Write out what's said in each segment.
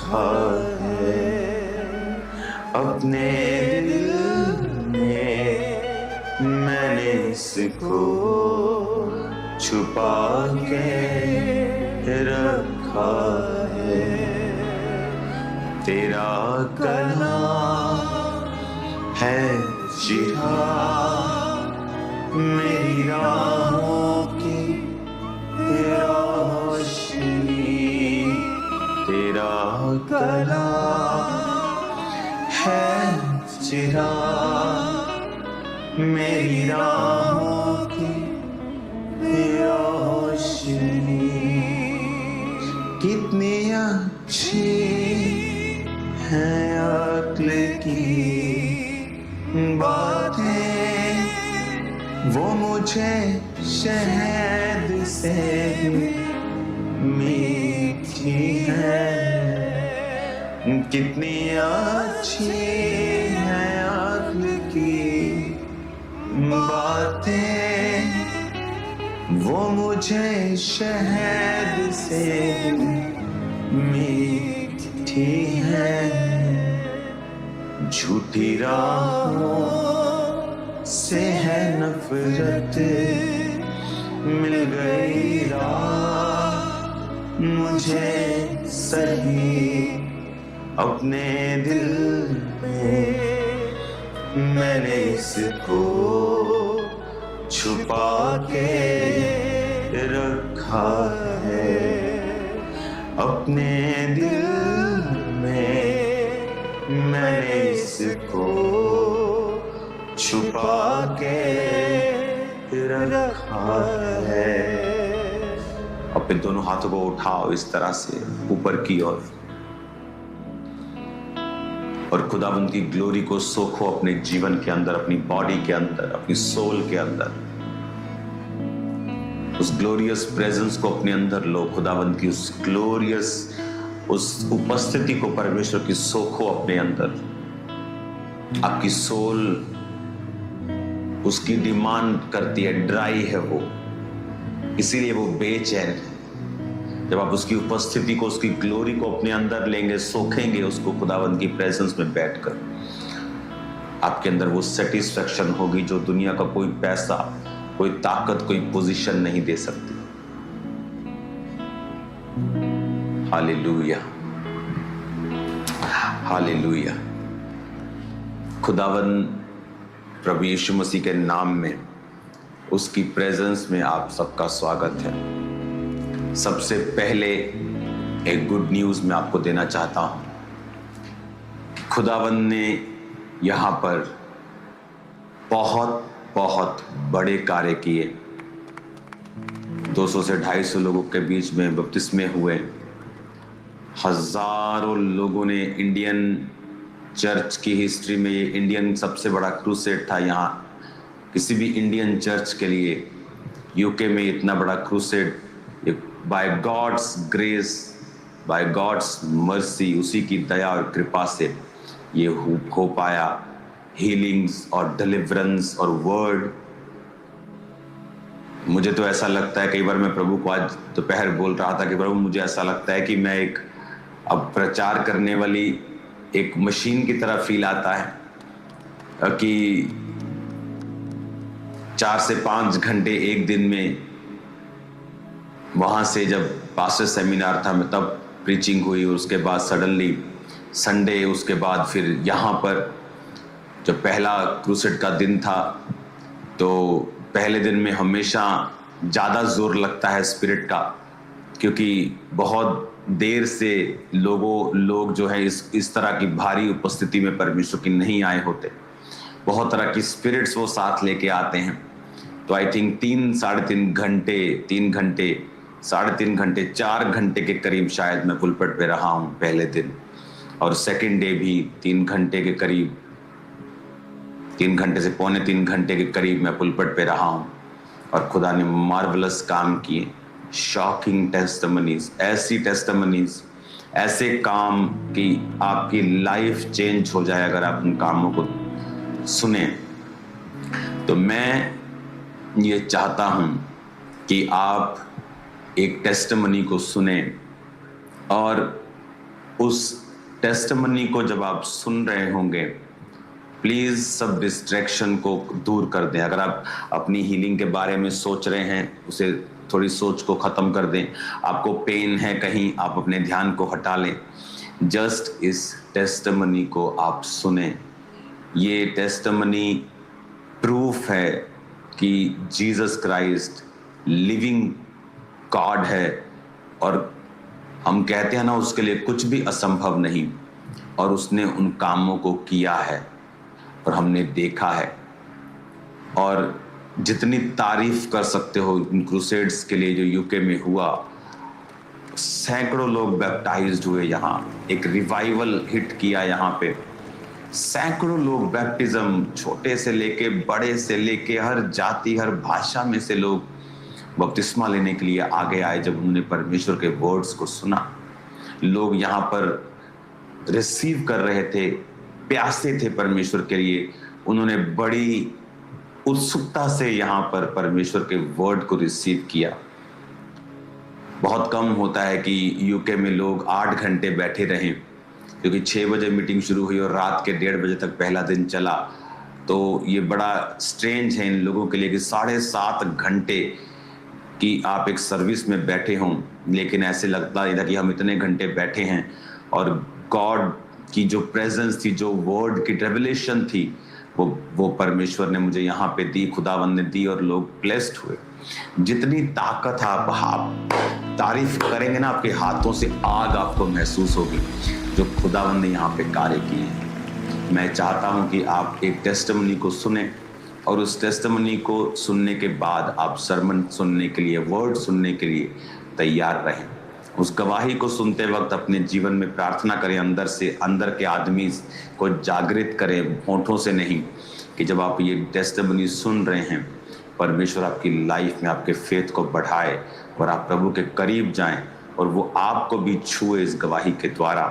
रखा है, अपने दिल में मैंने इसको छुपा के रखा है। तेरा कलाम है चिराग मेरी राहों की रोशनी, तेरा कलाम है चिराग मेरी राहों की रोशनी। कितनी अच्छी है अक्ल की बातें, वो मुझे शहद से मीठी है। कितनी अच्छी है अक्ल की बातें, वो मुझे शहद से मीठी है। झूठी राहों से है नफरत, मिल गई राह मुझे सही, अपने दिल में मैंने इसको छुपा के रखा है, अपने दिल में मैंने इसको छुपा के रखा है। अपने दोनों हाथों को उठाओ इस तरह से ऊपर की ओर और खुदावंद की ग्लोरी को सोखो अपने जीवन के अंदर, अपनी बॉडी के अंदर, अपनी सोल के अंदर। उस ग्लोरियस प्रेजेंस को अपने अंदर लो, खुदावंद की उस ग्लोरियस उस उपस्थिति को परमेश्वर की सोखो अपने अंदर। आपकी सोल उसकी डिमांड करती है, ड्राई है वो, इसीलिए वो बेचैन है। जब आप उसकी उपस्थिति को, उसकी ग्लोरी को अपने अंदर लेंगे, सोखेंगे उसको खुदावंद की प्रेजेंस में बैठकर, आपके अंदर वो सेटिस्फैक्शन होगी जो दुनिया का कोई पैसा, कोई ताकत, कोई पोजीशन नहीं दे सकती। Hallelujah, hallelujah. खुदावंद प्रभु यीशु मसीह के नाम में, उसकी प्रेजेंस में आप सबका स्वागत है। सबसे पहले एक गुड न्यूज मैं आपको देना चाहता हूं। खुदावंद ने यहां पर बहुत बहुत बड़े कार्य किए। 200 से 250 लोगों के बीच में बपतिस्मे हुए। हजारों लोगों ने, इंडियन चर्च की हिस्ट्री में ये इंडियन सबसे बड़ा क्रूसेड था। यहाँ किसी भी इंडियन चर्च के लिए यूके में इतना बड़ा crusade by God's grace, by God's mercy, उसी की दया और कृपा से ये हो पाया। हीलिंग्स और डिलीवरेंस और वर्ड, मुझे तो ऐसा लगता है, कई बार मैं प्रभु को आज दोपहर बोल रहा था कि प्रभु मुझे ऐसा लगता है कि मैं एक अब प्रचार करने वाली एक मशीन की तरह फील आता है कि 4 से 5 घंटे एक दिन में, वहां से जब पास्टर सेमिनार था मैं तब प्रीचिंग हुई, उसके बाद सडनली संडे, उसके बाद फिर यहाँ पर जब पहला क्रूसेड का दिन था तो पहले दिन में हमेशा ज़्यादा जोर लगता है स्पिरिट का, क्योंकि बहुत देर से लोग जो है इस तरह की भारी उपस्थिति में परमेश्वर की नहीं आए होते। बहुत तरह की स्पिरिट्स वो साथ लेके आते हैं। तो आई थिंक 3-3.5 घंटे 3.5 घंटे 4 घंटे के करीब शायद मैं पुलपट पे रहा हूँ पहले दिन, और सेकंड डे भी 3 घंटे के करीब, 3 घंटे से 2.25 घंटे के करीब मैं पुलपट पे रहा हूँ। और खुदा ने मार्वलस काम किए, शॉकिंग टेस्टिमनीज, ऐसी टेस्टिमनीज, ऐसे काम कि आपकी लाइफ चेंज हो जाए अगर आप उन कामों को सुने। तो मैं ये चाहता हूं कि आप एक टेस्टिमनी को सुने और उस टेस्टिमनी को जब आप सुन रहे होंगे, प्लीज सब डिस्ट्रैक्शन को दूर कर दें। अगर आप अपनी हीलिंग के बारे में सोच रहे हैं, उसे थोड़ी सोच को खत्म कर दें। आपको पेन है कहीं, आप अपने ध्यान को हटा लें। जस्ट इस टेस्टिमनी को आप सुने। ये टेस्टिमनी प्रूफ है कि जीसस क्राइस्ट लिविंग गॉड है, और हम कहते हैं ना, उसके लिए कुछ भी असंभव नहीं, और उसने उन कामों को किया है और हमने देखा है। और जितनी तारीफ कर सकते हो इन क्रूसेड्स के लिए जो यूके में हुआ, सैकड़ों लोग बैप्टाइज्ड हुए, यहाँ एक रिवाइवल हिट किया, यहाँ पे सैकड़ों लोग बैप्टिज्म, छोटे से लेके बड़े से लेके हर जाति हर भाषा में से लोग बपतिस्मा लेने के लिए आगे आए जब उन्होंने परमेश्वर के वर्ड्स को सुना। लोग यहाँ पर रिसीव कर रहे थे, प्यासे थे परमेश्वर के लिए। उन्होंने बड़ी उत्सुकता से यहाँ पर परमेश्वर के वर्ड को रिसीव किया। बहुत कम होता है कि यूके में लोग 8 घंटे बैठे रहें, क्योंकि 6 बजे मीटिंग शुरू हुई और रात के 1:30 बजे तक पहला दिन चला। तो ये बड़ा स्ट्रेंज है इन लोगों के लिए कि 7.5 घंटे कि आप एक सर्विस में बैठे हों, लेकिन ऐसे लगता नहीं था कि हम इतने घंटे बैठे हैं। और गॉड की जो प्रेजेंस थी, जो वर्ड की रेवलेशन थी, वो परमेश्वर ने मुझे यहाँ पे दी, खुदावंद ने दी, और लोग ब्लेस्ड हुए। जितनी ताकत आप तारीफ करेंगे ना, आपके हाथों से आग आपको महसूस होगी जो खुदावंद ने यहाँ पे कार्य किए हैं। मैं चाहता हूँ कि आप एक टेस्टिमनी को सुने, और उस टेस्टिमनी को सुनने के बाद आप सरमन सुनने के लिए, वर्ड सुनने के लिए तैयार रहें। उस गवाही को सुनते वक्त अपने जीवन में प्रार्थना करें, अंदर से, अंदर के आदमी को जागृत करें, होठों से नहीं, कि जब आप ये टेस्टिमनी सुन रहे हैं, परमेश्वर आपकी लाइफ में आपके फेथ को बढ़ाए और आप प्रभु के करीब जाएं, और वो आपको भी छुए इस गवाही के द्वारा,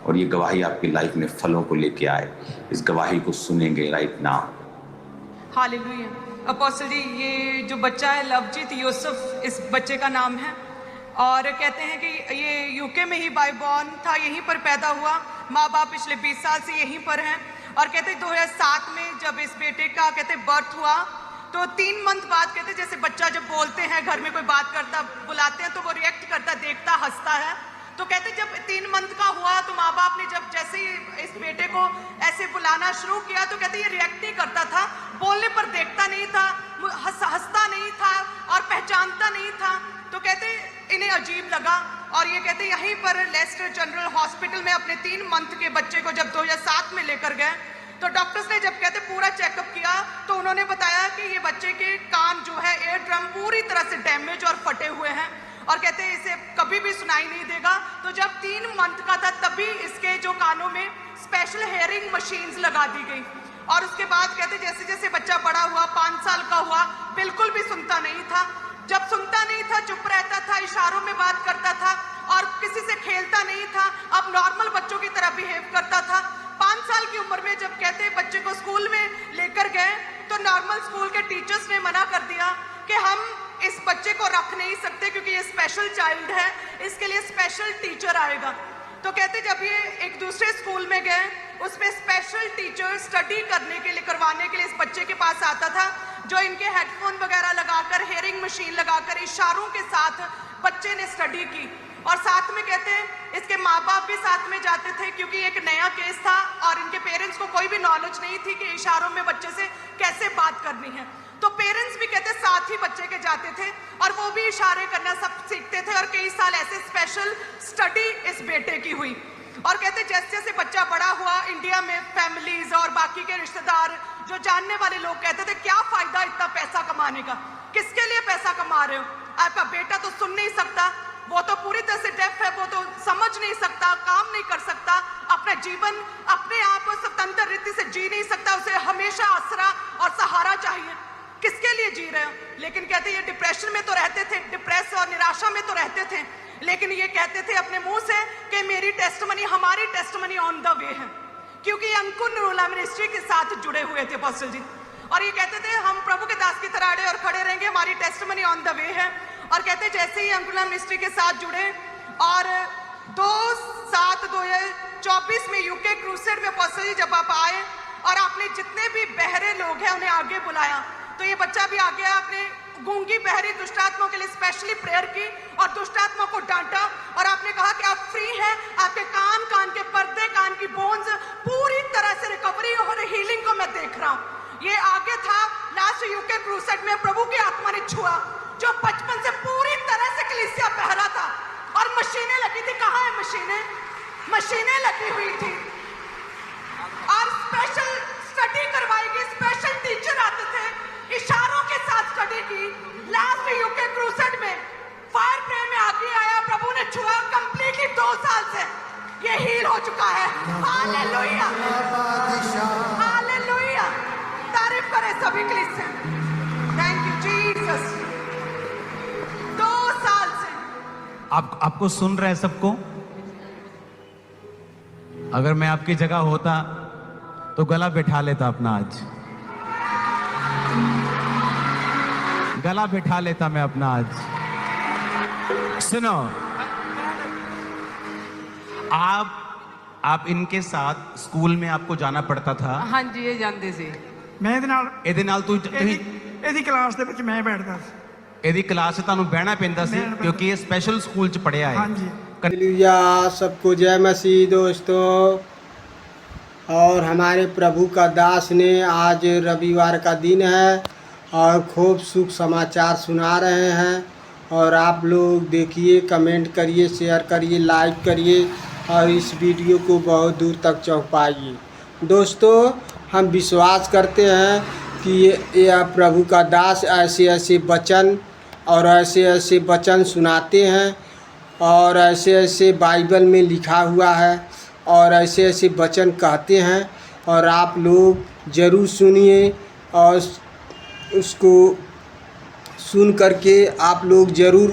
और ये गवाही आपकी लाइफ में फलों को लेके आए। इस गवाही को सुनेंगे राइट नाउ। हालेलुया। अपोस्टल जी, ये जो बच्चा है लवजीत यूसुफ, इस बच्चे का नाम है, और कहते हैं कि ये यूके में ही बाय बॉर्न था, यहीं पर पैदा हुआ। माँ बाप पिछले 20 साल से यहीं पर हैं, और कहते हैं 2007 में जब इस बेटे का कहते बर्थ हुआ, तो 3 मंथ बाद कहते जैसे बच्चा जब बोलते हैं, घर में कोई बात करता, बुलाते हैं तो वो रिएक्ट करता, देखता, हंसता है। तो कहते जब 3 मंथ का हुआ तो माँ बाप ने जब जैसे ही इस बेटे को ऐसे बुलाना शुरू किया, तो कहते ये रिएक्ट नहीं करता था, बोलने पर देखता नहीं था, हंसता नहीं था और पहचानता नहीं था। तो कहते इन्हें अजीब लगा, और ये कहते यहीं पर लेस्टर जनरल हॉस्पिटल में अपने 3 मंथ के बच्चे को जब 2007 में लेकर गए, तो डॉक्टर्स ने जब कहते पूरा चेकअप किया, तो उन्होंने बताया कि ये बच्चे के कान जो है, एयर ड्रम पूरी तरह से डैमेज और फटे हुए हैं, और कहते हैं इसे कभी भी सुनाई नहीं देगा। तो जब 3 मंथ का था तभी इसके जो कानों में स्पेशल हेयरिंग मशीन्स लगा दी गई, और उसके बाद कहते जैसे जैसे बच्चा बड़ा हुआ, 5 साल का हुआ, बिल्कुल भी सुनता नहीं था। जब सुनता नहीं था, चुप रहता था, इशारों में बात करता था और किसी से खेलता नहीं था, अब नॉर्मल बच्चों की तरह बिहेव करता था। 5 साल की उम्र में जब कहते बच्चे को स्कूल में लेकर गए, तो नॉर्मल स्कूल के टीचर्स ने मना कर दिया कि हम इस बच्चे को रख नहीं सकते, क्योंकि ये स्पेशल चाइल्ड है, इसके लिए स्पेशल टीचर आएगा। तो कहते जब ये एक दूसरे स्कूल में गए, उसमें स्पेशल टीचर स्टडी करने के लिए, करवाने के लिए इस बच्चे के पास आता था, जो इनके हेडफोन वगैरह लगाकर, हेयरिंग मशीन लगाकर, इशारों के साथ बच्चे ने स्टडी की। और साथ में कहते हैं इसके माँ बाप भी साथ में जाते थे, क्योंकि एक नया केस था और इनके पेरेंट्स को कोई भी नॉलेज नहीं थी कि इशारों में बच्चे से कैसे बात करनी है। तो पेरेंट्स भी कहते साथ ही बच्चे के जाते थे, और वो भी इशारे करना सब सीखते थे, और कई साल ऐसे स्पेशल स्टडी इस बेटे की हुई। और कहते जैसे जैसे बच्चा बड़ा हुआ, इंडिया में फैमिलीज और बाकी के रिश्तेदार, जो जानने वाले लोग कहते थे क्या फायदा इतना पैसा कमाने का, किसके लिए पैसा कमा रहे हो, आपका बेटा तो सुन नहीं सकता, वो तो पूरी तरह से डेफ है, वो तो समझ नहीं सकता, काम नहीं कर सकता, अपना जीवन अपने आप स्वतंत्र रीति से जी नहीं सकता, उसे हमेशा आसरा और सहारा चाहिए। किसके लिए जी रहे हो? लेकिन कहते ये डिप्रेशन में तो रहते थे, डिप्रेस और निराशा में तो रहते थे, लेकिन ये कहते थे अपने मुंह से कि मेरी टेस्टमनी, हमारी टेस्टमनी ऑन द वे है, क्योंकि अंकुर नूरुल्लाह मिनिस्ट्री के साथ जुड़े हुए थे अपोस्टल जी। और ये कहते थे हम प्रभु के दास की तरह अड़े और खड़े रहेंगे, हमारी टेस्टमनी ऑन द वे है। और कहते जैसे ही अंकुर नूरुल्लाह मिनिस्ट्री के साथ जुड़े और 2/7/2024 में यूके क्रूसेड में अपोस्टल जी जब आप आए और आपने जितने भी बहरे लोग हैं उन्हें आगे बुलाया, तो ये बच्चा भी आगे आया, आपने गूंगी बहरी दुष्टात्मा के लिए स्पेशली प्रेयर की और दुष्टात्मा को डांटा और आपने कहा कि आप फ्री हैं, आपके कान के पर्दे, कान की बोन्स पूरी तरह से रिकवरी और हीलिंग को मैं देख रहा हूँ। ये आगे था लास्ट यूके क्रूसेड में प्रभु की आत्मा ने छुआ, जो बचपन से पूरी तरह से कलीसिया बहरा था और मशीनें लगी थी। कहाँ है मशीनें लगी हुई थी और स्पेशल स्टडी करवाई गई, स्पेशल टीचर आते थे, इशारों के साथ स्टडी की। लास्ट यूके क्रूसेड में फायर प्रेयर में आगे आया, प्रभु ने छुआ, कंप्लीटली 2 साल से ये हील हो चुका है। हालेलुया, हालेलुया, तारीफ करें सभी कलीसिया। Thank you Jesus. 2 साल से आपको सुन रहे हैं सबको? अगर मैं आपकी जगह होता तो गला बैठा लेता अपना, आज गला बैठा लेता मैं अपना। आज सुनो, आप इनके साथ स्कूल में आपको जाना पड़ता था? हाँ जी, ये जानते सी। मैं ਇਹਦੇ ਨਾਲ ਤੂੰ ਇਹਦੀ ਕਲਾਸ ਦੇ ਵਿੱਚ ਮੈਂ ਬੈਠਦਾ ਸੀ। ਇਹਦੀ ਕਲਾਸ 'ਚ ਤੁਹਾਨੂੰ ਬਹਿਣਾ ਪੈਂਦਾ ਸੀ ਕਿਉਂਕਿ ਇਹ ਸਪੈਸ਼ਲ ਸਕੂਲ 'ਚ ਪੜਿਆ ਹੈ। ਹਾਂਜੀ। हालेलुया, सबको जय मसीह दोस्तों। और हमारे प्रभु का दास ने आज रविवार का दिन है और खूब सुख समाचार सुना रहे हैं और आप लोग देखिए, कमेंट करिए, शेयर करिए, लाइक करिए और इस वीडियो को बहुत दूर तक पहुंचाइए। दोस्तों, हम विश्वास करते हैं कि ये प्रभु का दास ऐसे ऐसे वचन और ऐसे ऐसे वचन सुनाते हैं और ऐसे ऐसे बाइबल में लिखा हुआ है और ऐसे ऐसे वचन कहते हैं और आप लोग ज़रूर सुनिए और उसको सुन करके आप लोग ज़रूर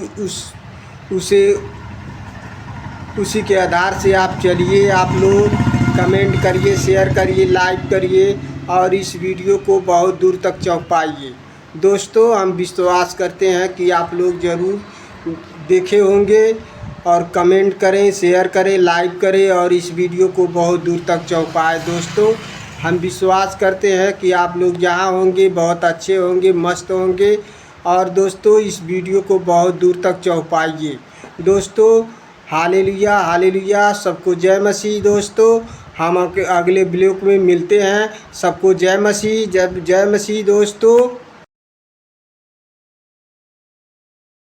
उसी के आधार से आप चलिए। आप लोग कमेंट करिए, शेयर करिए, लाइक करिए और इस वीडियो को बहुत दूर तक पहुंचाइए। दोस्तों, हम विश्वास करते हैं कि आप लोग ज़रूर देखे होंगे और कमेंट करें, शेयर करें, लाइक करें और इस वीडियो को बहुत दूर तक पहुंचाएं। दोस्तों, हम विश्वास करते हैं कि आप लोग जहाँ होंगे बहुत अच्छे होंगे, मस्त होंगे और दोस्तों इस वीडियो को बहुत दूर तक पहुंचाइए। दोस्तों, हालेलुया, हालेलुया, सबको जय मसीह। दोस्तों, हम अगले ब्लॉग में मिलते हैं। सबको जय मसीह, जय मसीह दोस्तों।